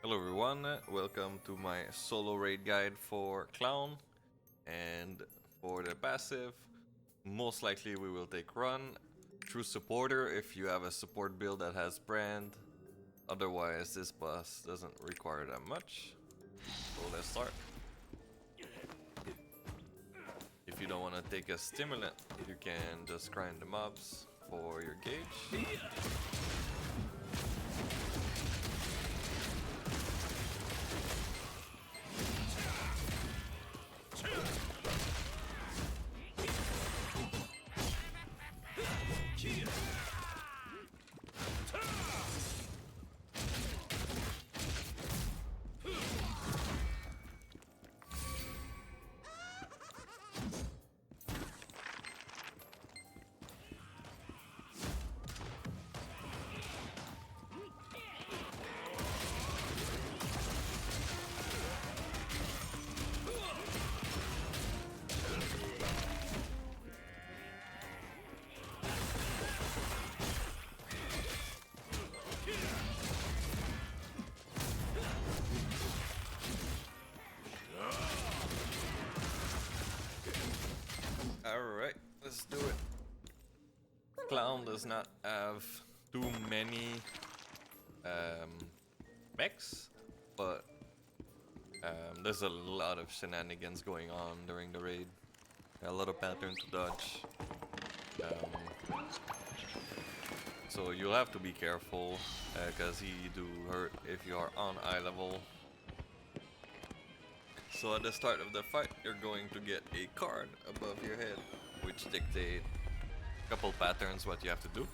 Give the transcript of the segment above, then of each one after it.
Hello everyone, welcome to my solo raid guide for Clown. And for the passive, most likely we will take Run, True Supporter if you have a support build that has Brand. Otherwise this boss doesn't require that much. So let's start. If you don't want to take a stimulant, you can just grind the mobs for your gauge. Alright, let's do it. Clown does not have too many mechs, but there's a lot of shenanigans going on during the raid. A lot of patterns to dodge. So you'll have to be careful, because he do hurt if you are on eye level. So at the start of the fight, you're going to get a card above your head, which dictate a couple patterns what you have to do.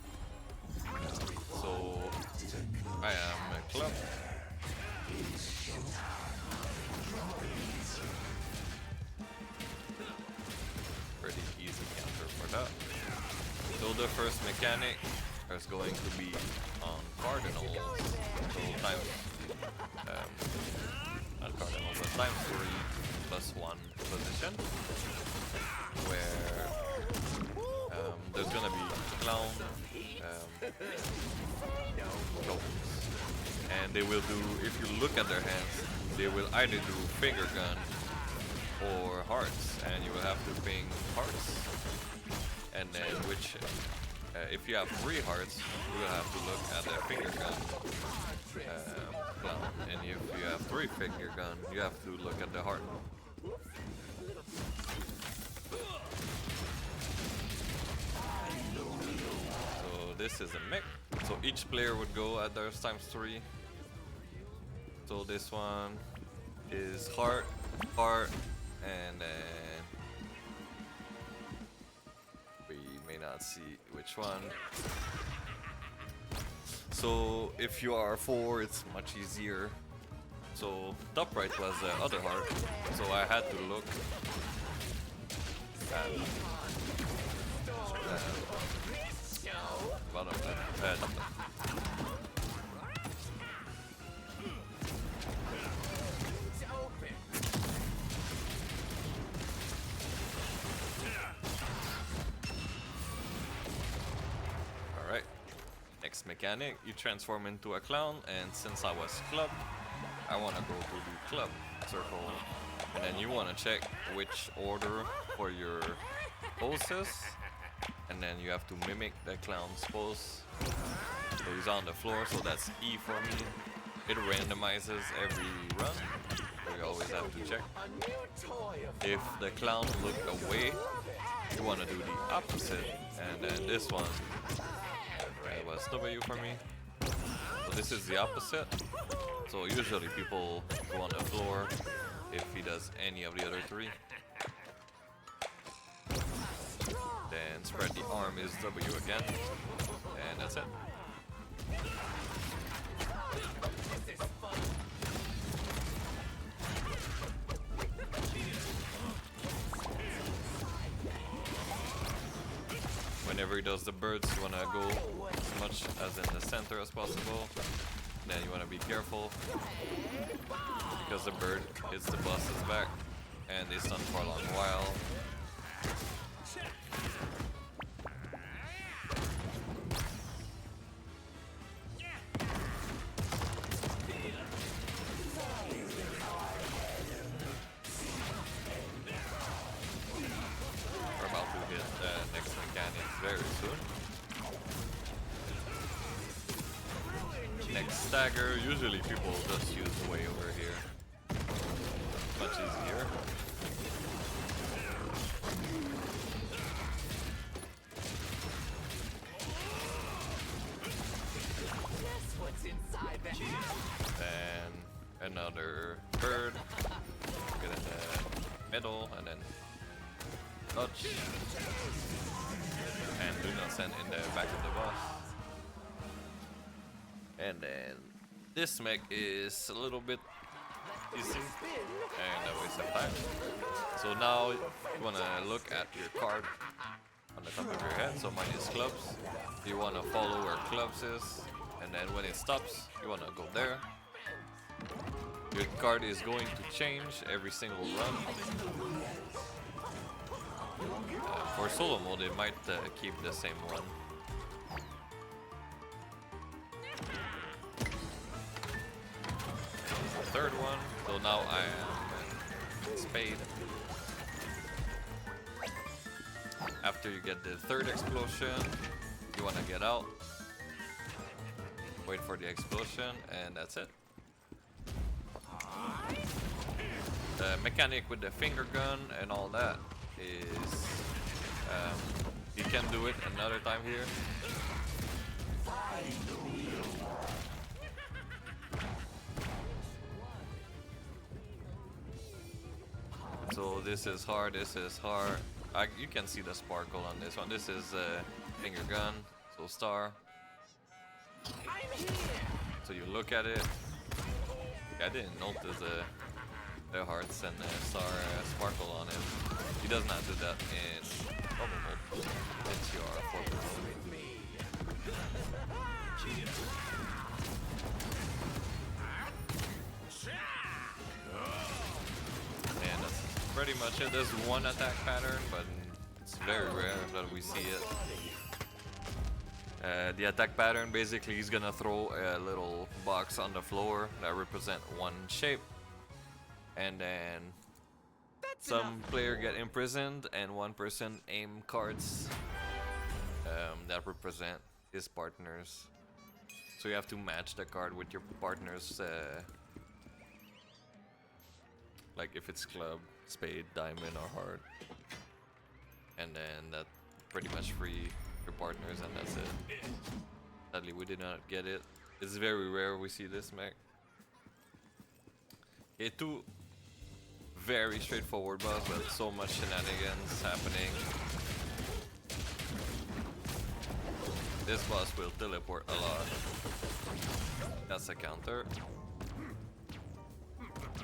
So I am a club. Pretty easy counter for that. So the first mechanic is going to be on cardinals. So times not cardinals, but times 3+1 position, where there's gonna be clown tokens, and they will do, if you look at their hands, they will either do finger gun or hearts, and you will have to ping hearts, and then which if you have 3 hearts, you will have to look at the finger gun clown, and if you have 3 finger gun, you have to look at the heart. So this is a mech. So each player would go at theirs times 3. So this one is heart, and then we may not see which one. So if you are 4, it's much easier. So top right was the other heart, so I had to look at bottom left, top left. Alright, next mechanic, you transform into a clown, and since I was club, I want to go to the club circle, and then you want to check which order for your poses, and then you have to mimic the clown's pose. So he's on the floor, so that's E for me. It randomizes every run, so you always have to check. If the clown look away, you want to do the opposite, and then this one was W for me. So this is the opposite. So usually people go on the floor if he does any of the other 3. Then spread the arm is W again, and that's it. Whenever he does the birds, you want to go as much as in the center as possible. Then you want to be careful, because the bird hits the boss's back and they stun for a long while. stagger, usually people just use way over here. Much easier. Then another bird. Get in the middle and then dodge. And do not send in the back of the boss. And then this mech is a little bit easy and a waste of time. So now you wanna look at your card on the top of your head. So mine is clubs. You wanna follow where clubs is, and then when it stops, you wanna go there. Your card is going to change every single run. For solo mode, it might keep the same one. The third one. So now I am in spade. After you get the third explosion, you want to get out. Wait for the explosion, and that's it. The mechanic with the finger gun and all that is you can do it another time here. So this is hard, this is hard. You can see the sparkle on this one. This is finger gun, so star. So you look at it. I didn't notice the hearts and the star sparkle on him. He does not do that in normal mode. It's your forward mode. And that's pretty much it. There's one attack pattern, but it's very rare that we see it. The attack pattern, basically he's gonna throw a little box on the floor that represent one shape, and then some player get imprisoned and one person aim cards that represent his partners. So you have to match the card with your partner's, like if it's club, spade, diamond, or heart, and then that pretty much free your partners, and that's it. Sadly, we did not get it. It's very rare we see this mech. Okay, two very straightforward boss, but so much shenanigans happening. This boss will teleport a lot. That's a counter.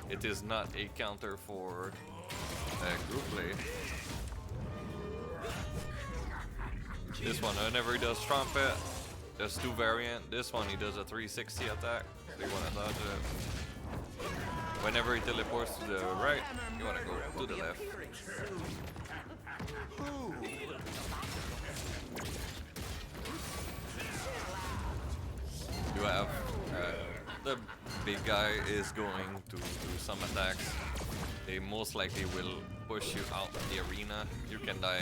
It is not a counter for group play. This one, whenever he does trumpet, there's two variant. This one, he does a 360 attack, so you want to dodge it. Whenever he teleports to the right, you want to go to the left. You have the big guy is going to do some attacks. They most likely will push you out of the arena. You can die.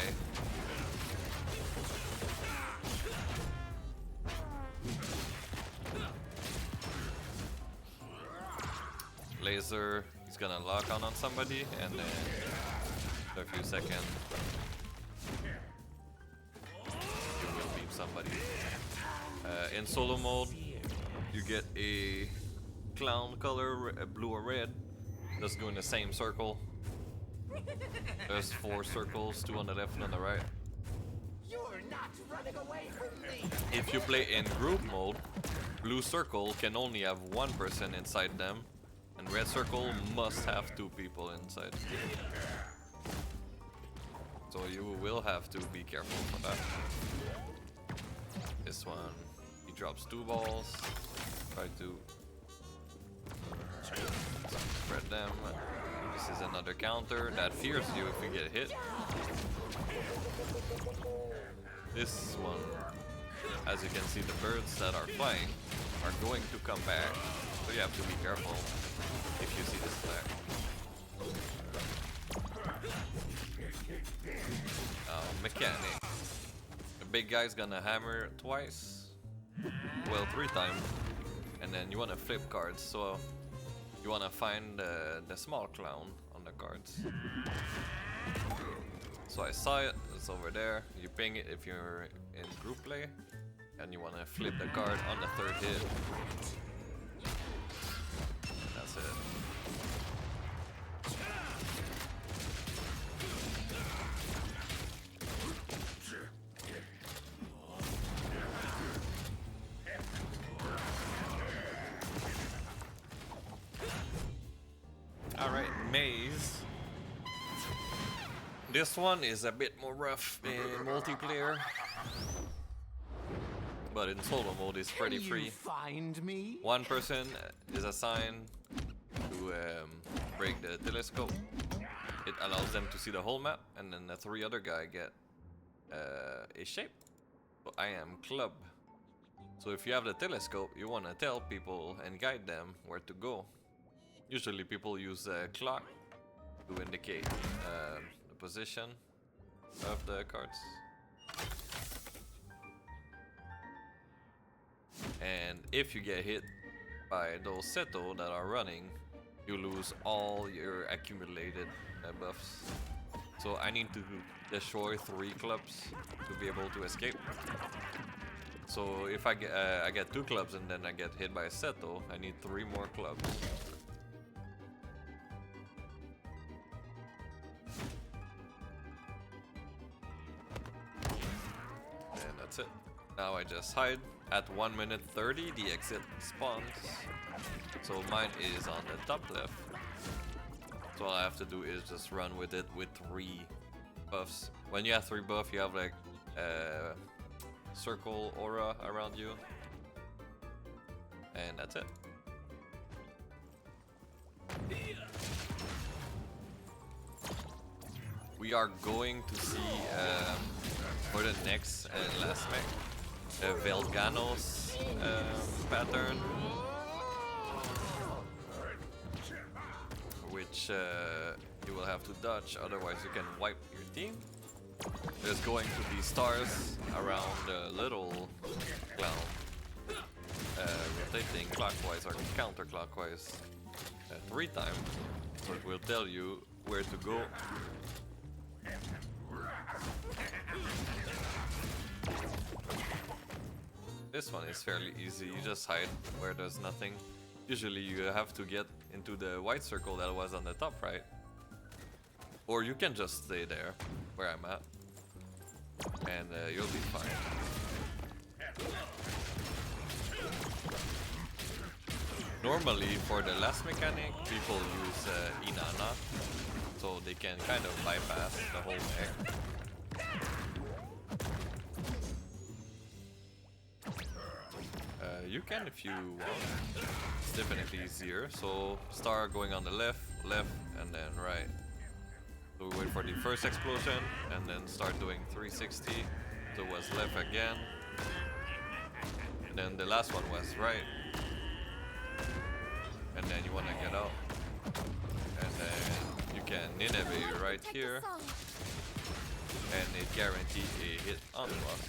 Laser, he's gonna lock on somebody, and then for a few seconds you will beam somebody. In solo mode, you get a clown color, blue or red. Just go in the same circle. There's 4 circles, 2 on the left and on the right. You're not running away from me. If you play in group mode, blue circle can only have 1 person inside them, and red circle must have 2 people inside. So you will have to be careful for that. This one, he drops 2 balls. Try to spread them. This is another counter that fears you if you get hit. This one, as you can see, the birds that are flying are going to come back, so you have to be careful if you see this attack. Mechanic. The big guy's gonna hammer twice, well 3 times, and then you want to flip cards. So you want to find the small clown on the cards. So I saw it, it's over there. You ping it if you're in group play, and you want to flip the card on the third hit. That's it. Alright, maze. This one is a bit more rough in multiplayer, but in solo mode it's pretty free. Find me? One person is assigned to break the telescope. It allows them to see the whole map, and then the 3 other guy get a shape. So I am club. So if you have the telescope, you want to tell people and guide them where to go. Usually people use a clock to indicate the position of the cards. And if you get hit by those Seto that are running, you lose all your accumulated buffs. So I need to destroy 3 clubs to be able to escape. So if I get 2 clubs and then I get hit by a Seto, I need 3 more clubs. And that's it. Now I just hide. At 1 minute 30, the exit spawns. So mine is on the top left. So all I have to do is just run with it with 3 buffs. When you have 3 buffs, you have like circle aura around you. And that's it. We are going to see for the next and last mech Velgano's pattern, which you will have to dodge, otherwise you can wipe your team. There's going to be stars around the little clown, rotating clockwise or counterclockwise 3 times, so it will tell you where to go. This one is fairly easy, you just hide where there's nothing. Usually you have to get into the white circle that was on the top right. Or you can just stay there, where I'm at. And you'll be fine. Normally for the last mechanic, people use Inanna, so they can kind of bypass the whole mech. You can if you want. It's definitely easier. So star going on the left, and then right. So we wait for the first explosion and then start doing 360. So it was left again. And then the last one was right. And then you want to get out. And then you can Nineveh right here. And it guarantees a hit on the boss.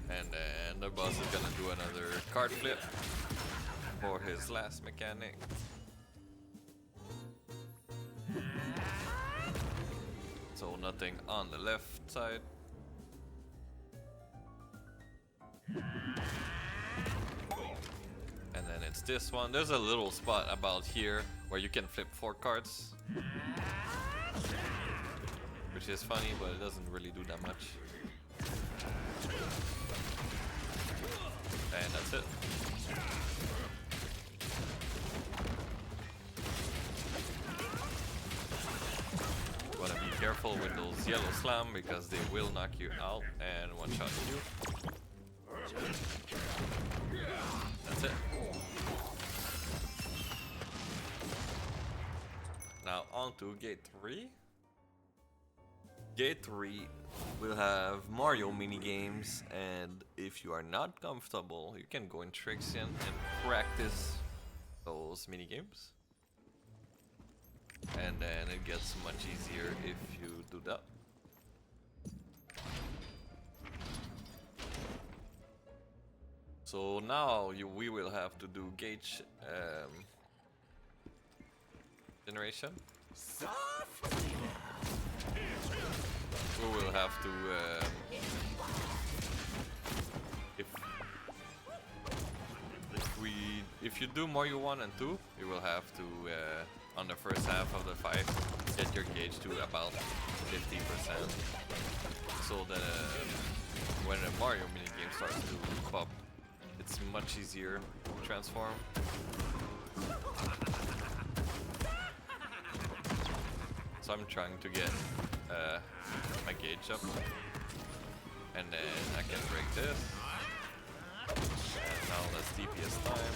And then the boss is gonna do another card flip for his last mechanic. So nothing on the left side. And then it's this one. There's a little spot about here where you can flip 4 cards, which is funny, but it doesn't really do that much. And that's it. You wanna be careful with those yellow slam because they will knock you out and one-shot you. That's it. Now on to gate 3. Gate 3 will have Mario mini games, and if you are not comfortable, you can go in Trixion and practice those mini games. And then it gets much easier if you do that. So now we will have to do gauge generation. Softly now. We will have to if you do Mario 1 and 2, you will have to on the first half of the fight get your gauge to about 50%, so that when a Mario minigame starts to pop, it's much easier to transform. So I'm trying to get my gauge up, and then I can break this. And now that's DPS time.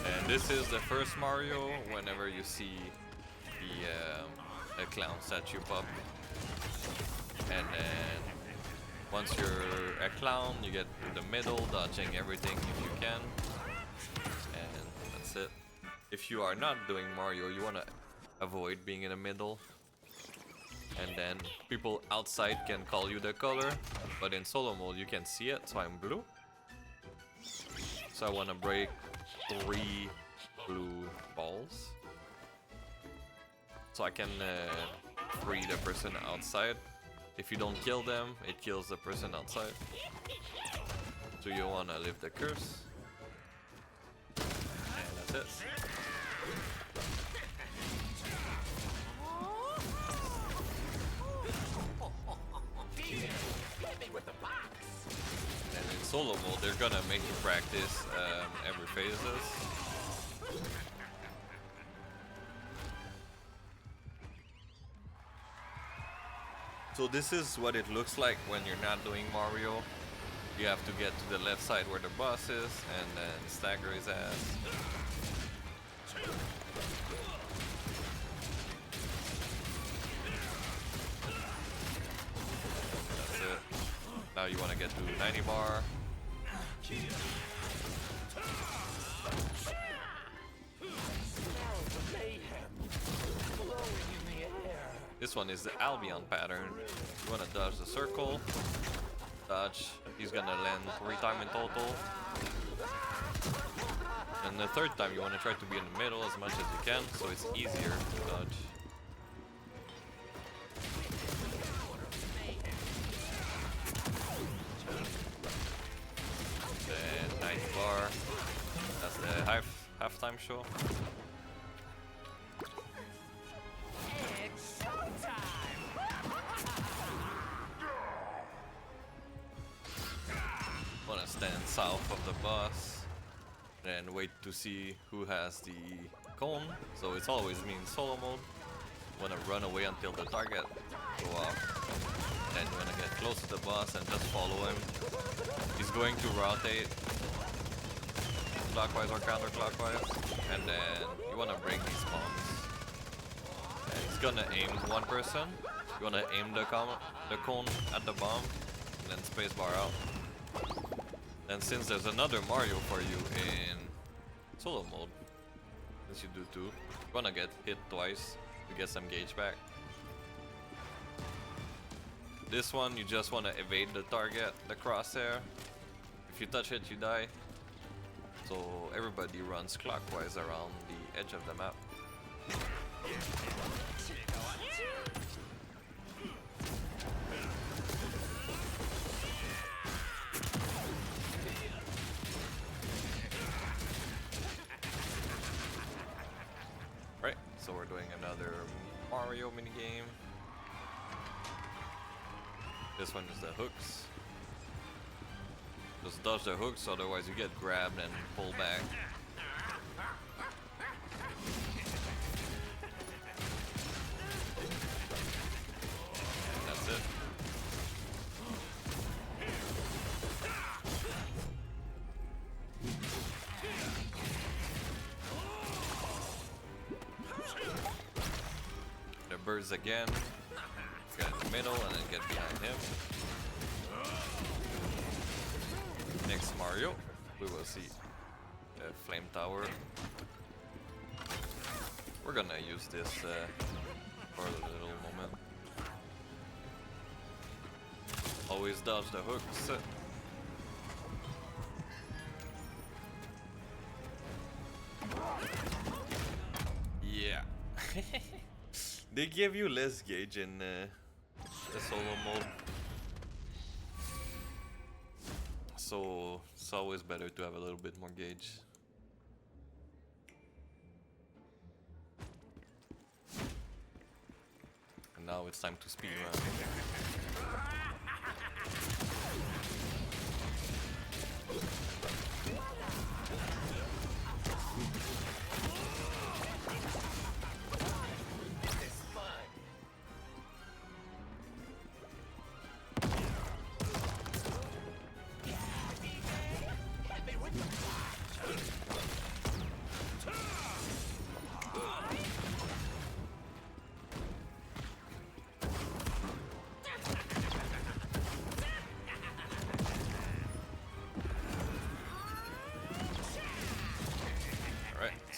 And this is the first Mario. Whenever you see the clown statue pop, and then once you're a clown, you get to the middle, dodging everything if you can, and that's it. If you are not doing Mario, you want to avoid being in the middle, and then people outside can call you the color, but in solo mode you can see it, so I'm blue. So I want to break 3 blue balls, so I can free the person outside. If you don't kill them, it kills the person outside. So you wanna lift the curse. And that's it. And in solo mode, they're gonna make you practice every phases. So this is what it looks like when you're not doing Mario. You have to get to the left side where the boss is, and then stagger his ass. That's it. Now you want to get to 90 bar. This one is the Albion pattern. You want to dodge the circle. Dodge. He's gonna land 3 times in total. And the third time you want to try to be in the middle as much as you can, so it's easier to dodge. Then 90 bar. That's the halftime show. Want to stand south of the boss, then wait to see who has the cone. So it's always me in solo mode. Want to run away until the target go off. Then you want to get close to the boss and just follow him. He's going to rotate clockwise or counterclockwise, and then you want to break these bombs. And he's gonna aim one person. You want to aim the cone at the bomb, and then spacebar out. And since there's another Mario for you in solo mode, since you do 2, you're gonna get hit twice to get some gauge back. This one, you just want to evade the target, the crosshair. If you touch it, you die. So everybody runs clockwise around the edge of the map. Right, so we're doing another Mario minigame. This one is the hooks. Just dodge the hooks, otherwise you get grabbed and pulled back. burst again. Get in the middle and then get behind him. Next Mario, we will see the flame tower. We're gonna use this for a little moment. Always dodge the hooks. Yeah. They give you less gauge in the solo mode. So it's always better to have a little bit more gauge. And now it's time to speed run.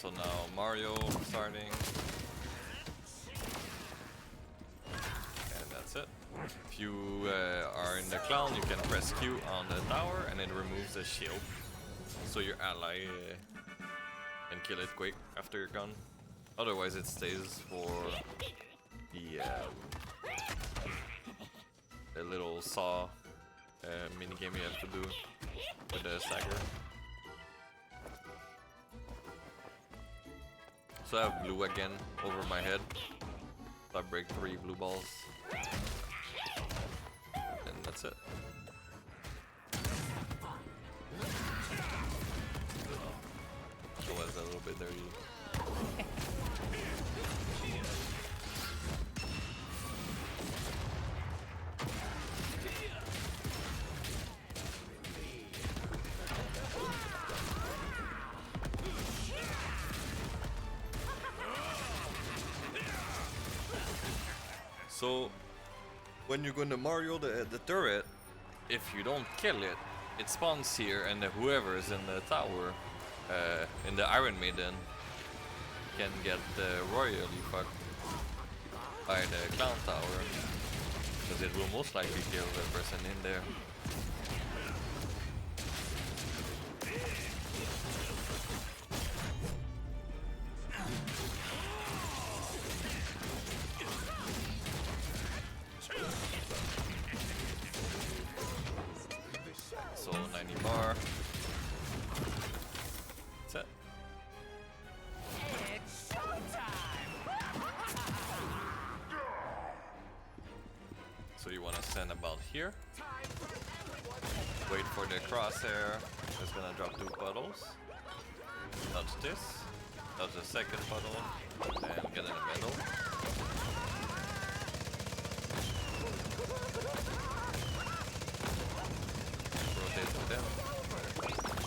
So now Mario starting, and that's it. If you are in the clown, you can press Q on the tower and it removes the shield, so your ally can kill it quick after you're gone. Otherwise it stays for the little saw minigame you have to do with the stagger. So I have blue again over my head. So I break 3 blue balls. And that's it. So was a little bit dirty. So when you're gonna Mario the turret, if you don't kill it, it spawns here, and whoever's in the tower, in the Iron Maiden, can get royally fucked by the clown tower, because it will most likely kill the person in there. So 90 bar. That's it. It's showtime! So you want to stand about here. Wait for the crosshair. It's gonna drop 2 puddles. Touch this. Touch the second puddle. And get in the middle. Rotate with them.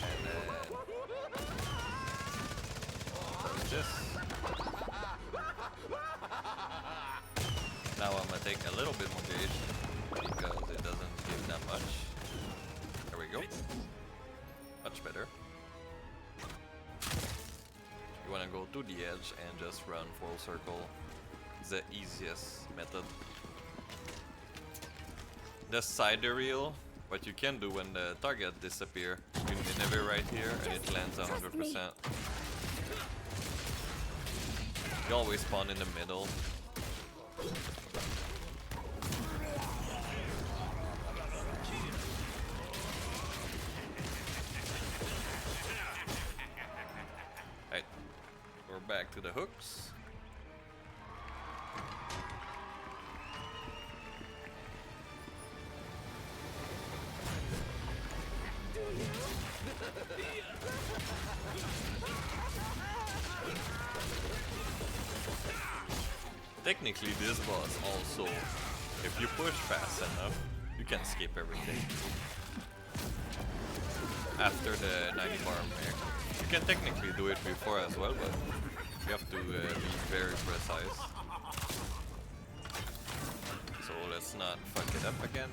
And then touch this. Now I'm gonna take a little bit more gauge because it doesn't give that much. There we go. Much better. You wanna go to the edge and just run full circle. It's the easiest method. The side reel, what you can do when the target disappear, you innovate right here and it lands 100%. You always spawn in the middle. Right, we're back to the hooks. Technically this boss also, if you push fast enough, you can skip everything. After the 90 bar mark. You can technically do it before as well, but you have to be very precise. let's not fuck it up again.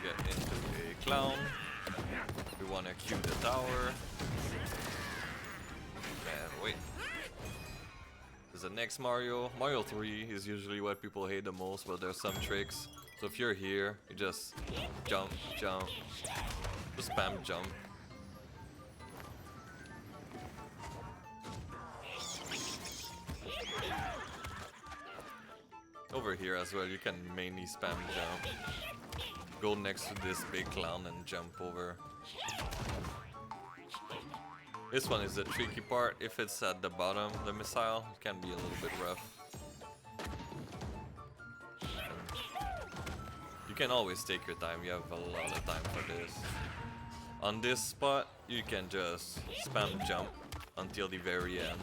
Get into a clown. We want to queue the tower. And wait. There's the next Mario. Mario 3 is usually what people hate the most, but there's some tricks. So if you're here, you just jump, jump. Just spam jump. Over here as well, you can mainly spam jump. Go next to this big clown and jump over. This one is the tricky part. If it's at the bottom, the missile, it can be a little bit rough. You can always take your time, you have a lot of time for this. On this spot, you can just spam jump until the very end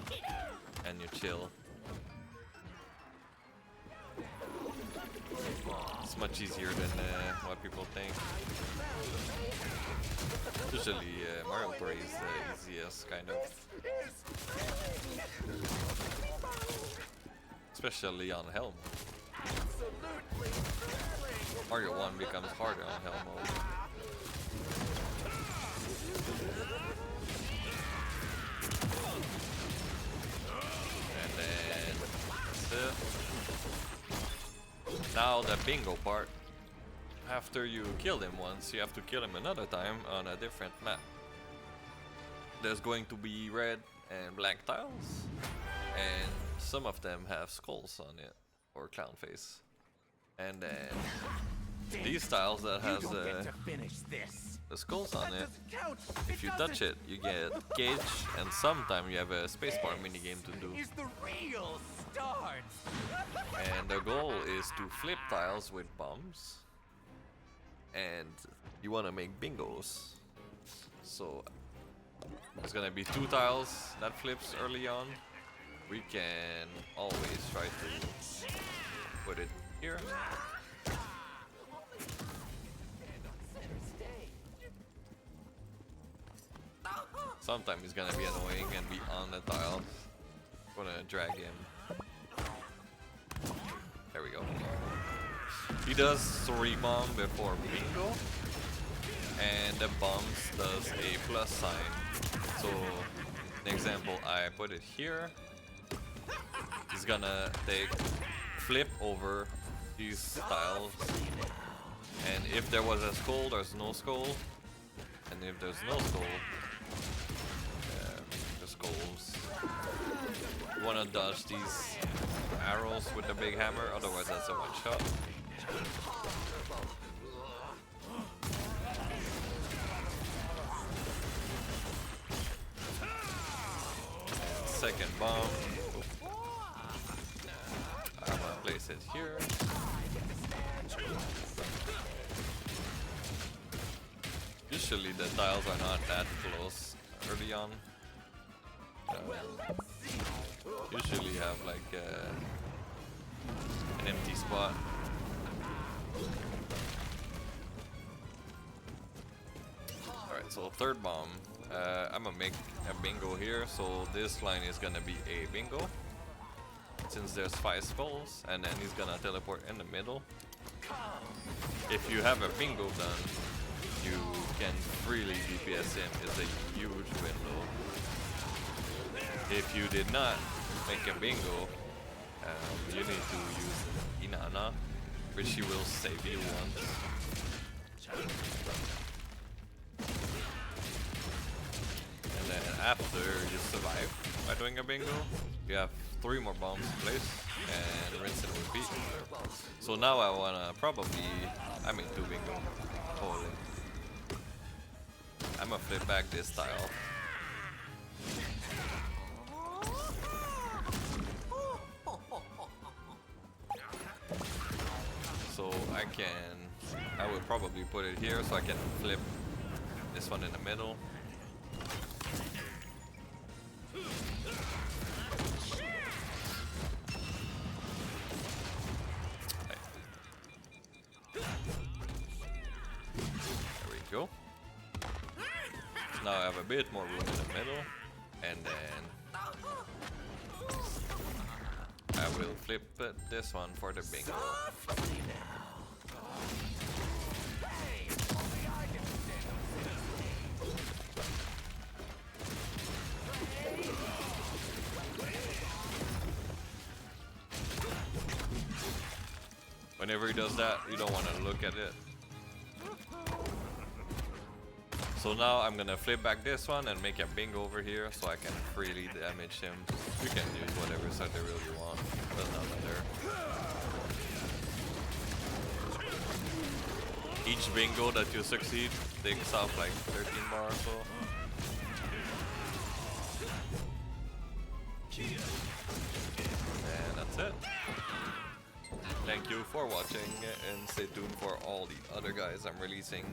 and you chill. It's much easier than what people think. Usually Mario 3 is the easiest, kind of. Especially on Hell mode. Mario 1 becomes harder on Hell mode. And then that's it. Now the bingo part. After you kill him once, you have to kill him another time on a different map. There's going to be red and black tiles, and some of them have skulls on it, or clown face. And then these tiles that has the skulls on it, if you touch it, you get cage, and sometimes you have a spacebar minigame to do. And the goal is to flip tiles with bombs, and you want to make bingos. So there's gonna be 2 tiles that flips early on. We can always try to put it here. Sometimes it's gonna be annoying and be on the tile. Gonna drag him. There we go. He does 3 bomb before bingo, and the bombs does a plus sign. So, an example, I put it here. He's gonna take flip over these tiles, and if there was a skull, there's no skull, and if there's no skull, the skulls. You wanna dodge these arrows with the big hammer, otherwise that's a one shot. Second bomb. I'm gonna place it here. Usually the tiles are not that close early on. Usually have like an empty spot. Alright, so third bomb. I'm gonna make a bingo here, so this line is gonna be a bingo. Since there's 5 skulls, and then he's gonna teleport in the middle. If you have a bingo done, you can freely DPS him. It's a huge window. If you did not make a bingo, you need to use Inanna, which she will save you once. And then after you survive by doing a bingo, you have 3 more bombs in place and rinse and repeat. So now I wanna I make 2 bingo. Holy. I'm gonna flip back this tile. So I will probably put it here so I can flip this one in the middle. There we go. So now I have a bit more room in the middle, and then I will flip this one for the bingo. Softly now. Hey, only I can stand Whenever he does that, you don't want to look at it. So now I'm gonna flip back this one and make a bingo over here so I can freely damage him. You can use whatever side they really want, does not matter. Each bingo that you succeed takes off like 13 bar or so. And that's it. Thank you for watching and stay tuned for all the other guys I'm releasing.